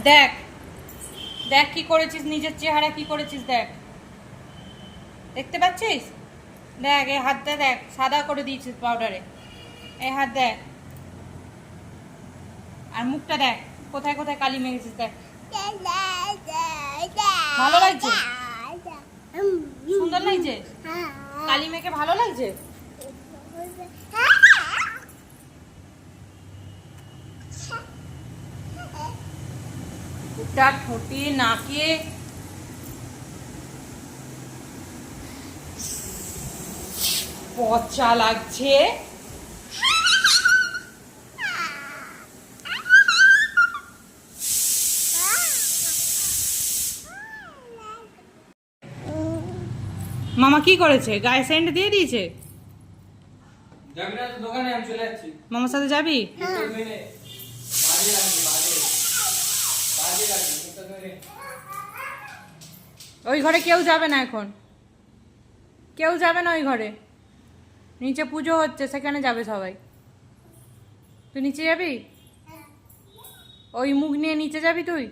দেখ দেখ কি করেছিস, নিজের চেহারা কি করেছিস দেখ, দেখতে পাচ্ছিস? দেখ এই হাতটা দেখ, সাদা করে দিয়েছিস পাউডারে। এই হাত দেখ, আর মুখটা দেখ কোথায় কোথায় কালি মেখেছিস দেখ। ভালো লাগছে? সুন্দর লাগছে? কালি মেখে ভালো লাগছে? ঠোঁটে নাকে পচা লাগছে। মামা কি করেছে, গায়ে সেন্ট দিয়ে দিয়েছে? যাবি না তো দোকানে, আমি চলে যাচ্ছি। মামার সাথে যাবি? ওই ঘরে কেউ যাবে না এখন, কেউ যাবে না ওই ঘরে। নিচে পুজো হচ্ছে, সেখানে যাবে সবাই। তুই নিচে যাবি? ওই মুখ নিয়ে নিচে যাবি তুই?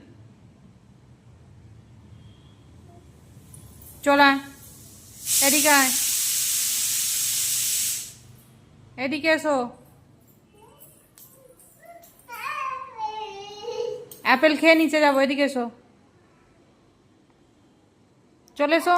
চল আয়, এদিকে আয়, এদিকে এসো। অ্যাপেল খেয়ে নিচে যাবো, এদিকে এসো, চলে এসো।